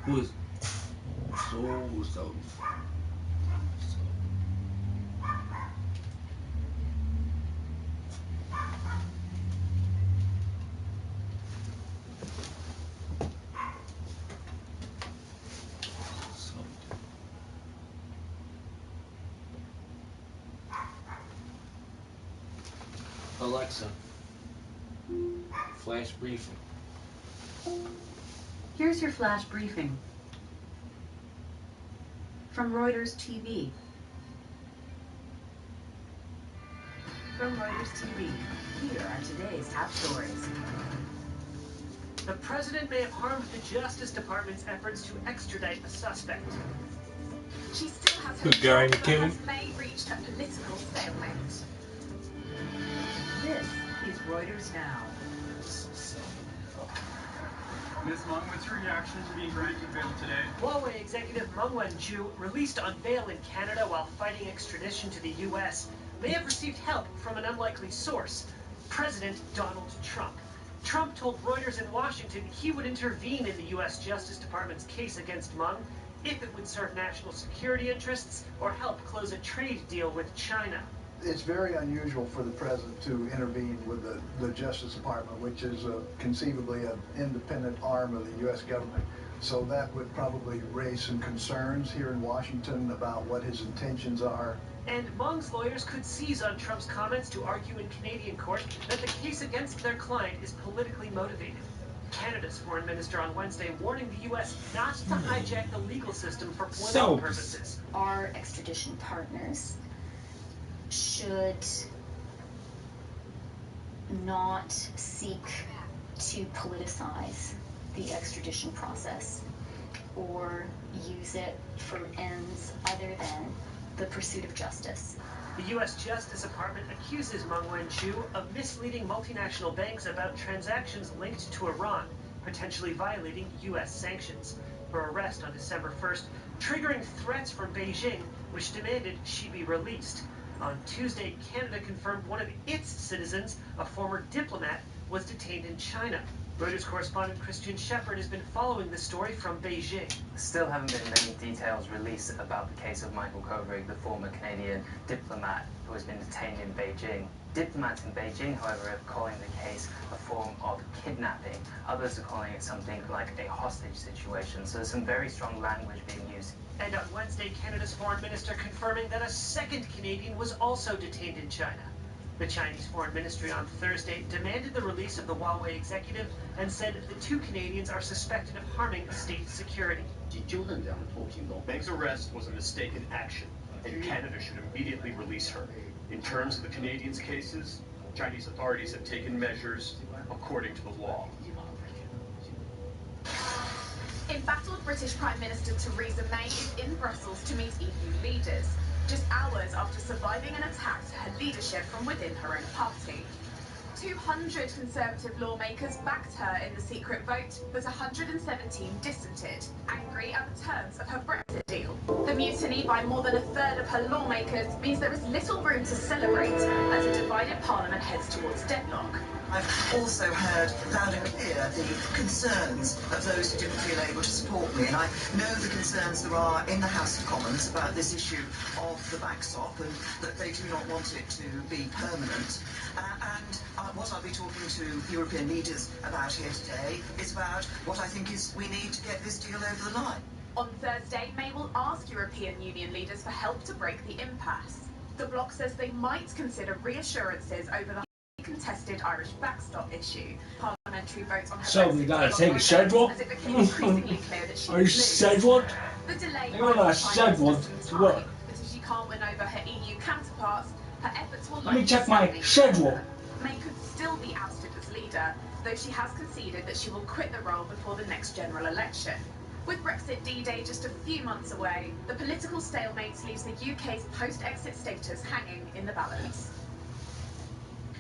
Who is so. Alexa, flash briefing. Here's your flash briefing from Reuters TV. From Reuters TV, here are today's top stories. The president may have harmed the Justice Department's efforts to extradite a suspect. She still has Good guy, her McCain. has May reached a political stalemate. This is Reuters Now. Ms. Meng, what's your reaction to being granted bail today? Huawei executive Meng Wanzhou, released on bail in Canada while fighting extradition to the U.S., may have received help from an unlikely source, President Donald Trump. Trump told Reuters in Washington he would intervene in the U.S. Justice Department's case against Meng if it would serve national security interests or help close a trade deal with China. It's very unusual for the president to intervene with the Justice Department, which is conceivably an independent arm of the U.S. government. So that would probably raise some concerns here in Washington about what his intentions are. And Meng's lawyers could seize on Trump's comments to argue in Canadian court that the case against their client is politically motivated. Canada's foreign minister on Wednesday warning the U.S. not to hijack the legal system for political purposes. Our extradition partners should not seek to politicize the extradition process or use it for ends other than the pursuit of justice. The U.S. Justice Department accuses Meng Wanzhou of misleading multinational banks about transactions linked to Iran, potentially violating U.S. sanctions. Her arrest on December 1st, triggering threats from Beijing, which demanded she be released. On Tuesday, Canada confirmed one of its citizens, a former diplomat, was detained in China. Reuters correspondent Christian Shepherd has been following the story from Beijing. Still haven't been many details released about the case of Michael Kovrig, the former Canadian diplomat who has been detained in Beijing. Diplomats in Beijing, however, are calling the case a form of kidnapping. Others are calling it something like a hostage situation. So there's some very strong language being used. And on Wednesday, Canada's foreign minister confirming that a second Canadian was also detained in China. The Chinese Foreign Ministry on Thursday demanded the release of the Huawei executive and said the two Canadians are suspected of harming state security. Meng's arrest was a mistaken action, and Canada should immediately release her. In terms of the Canadians' cases, Chinese authorities have taken measures according to the law. Embattled British Prime Minister Theresa May is in Brussels to meet EU leaders, just hours after surviving an attack to her leadership from within her own party. 200 Conservative lawmakers backed her in the secret vote, but 117 dissented, angry at the terms of her Brexit deal. The mutiny by more than a third of her lawmakers means there is little room to celebrate as a divided Parliament heads towards deadlock. I've also heard loud and clear the concerns of those who didn't feel able to support me, and I know the concerns there are in the House of Commons about this issue of the backstop and that they do not want it to be permanent. What I'll be talking to European leaders about here today is about what I think is we need to get this deal over the line. On Thursday, May will ask European Union leaders for help to break the impasse. The bloc says they might consider reassurances over the contested Irish backstop issue. Parliamentary votes on her So we gotta take a schedule? as it became increasingly clear that she Are you would lose. scheduled? The delay I got a schedule to work. but if she can't win over her EU counterparts, her efforts will Let me likely check my stand. schedule. May could still be ousted as leader, though she has conceded that she will quit the role before the next general election. With Brexit D-Day just a few months away, the political stalemate leaves the UK's post-exit status hanging in the balance.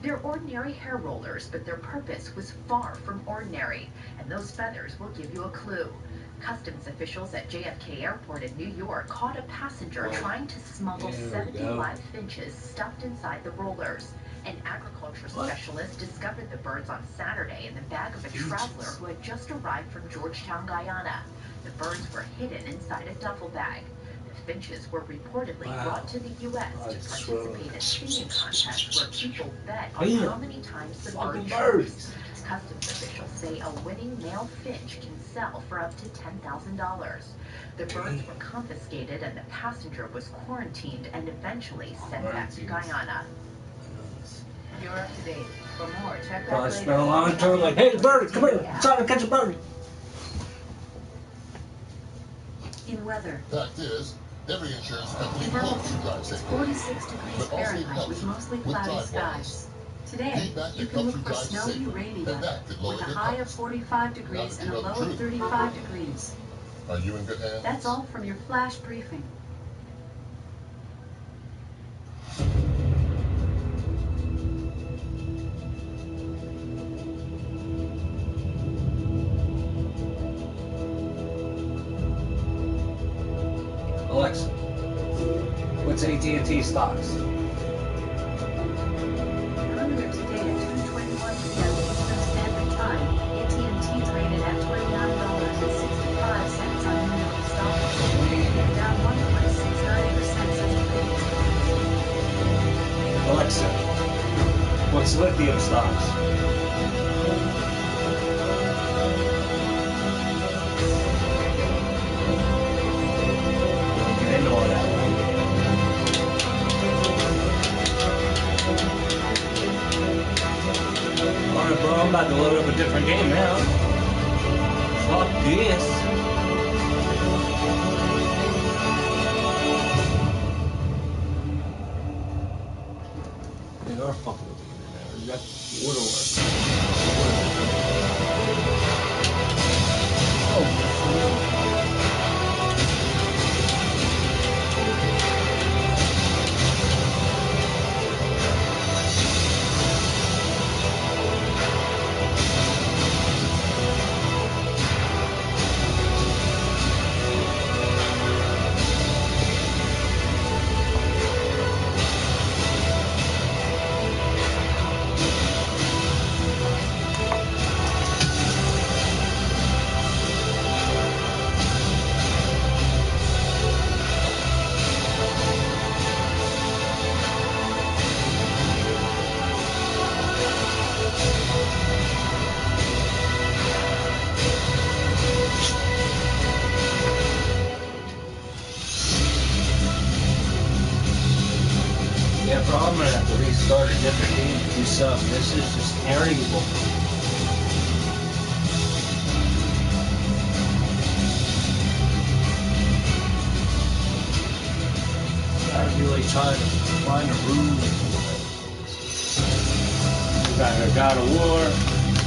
They're ordinary hair rollers, but their purpose was far from ordinary, and those feathers will give you a clue. Customs officials at JFK Airport in New York caught a passenger trying to smuggle 70 live finches stuffed inside the rollers. An agriculture specialist discovered the birds on Saturday in the bag of a traveler who had just arrived from Georgetown, Guyana. The birds were hidden inside a duffel bag. The finches were reportedly brought to the U.S. to participate in singing contests where people bet on how many times the bird chirps. Customs officials say a winning male finch can sell for up to $10,000. The birds were confiscated and the passenger was quarantined and eventually sent back to Guyana. You're up to date. For more, check back later. Spent a long time like, hey, bird, come here. I'm trying to catch a bird. In weather. Fact is, every insurance company hopes you drive safely. 46 degrees Fahrenheit with mostly cloudy skies. Today, you can look for snowy, rainy weather with a high of 45 degrees and a low of 35 degrees. Are you in good hands? That's all from your flash briefing. Alexa, what's AT&T stocks? Earlier today at 2:21 p.m. Eastern Standard Time, AT&T traded at $29.65 on New York Stock Exchange, down 1.69% since the previous close. Alexa, what's lithium stocks? Get into all that. Alright, bro, I'm about to load up a different game now. Fuck this. They are fucking with me now. That would have worked. Oh, yeah, bro, I'm gonna have to restart a different game to do something. This is just terrible. I'm really trying to find a room. We got our God of War,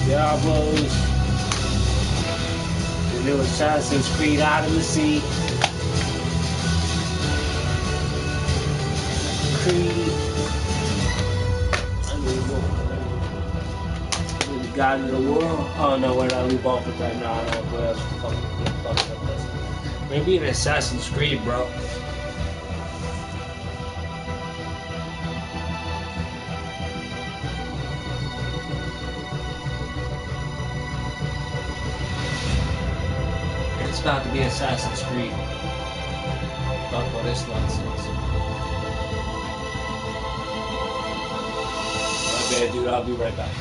Diablos, the new Assassin's Creed Odyssey, Creed. God of the World. Oh no, where did I leave off with that? No, I don't know what else the fuck up this. Maybe an Assassin's Creed, bro. It's about to be Assassin's Creed. Fuck all this nonsense. My bad, dude. I'll be right back.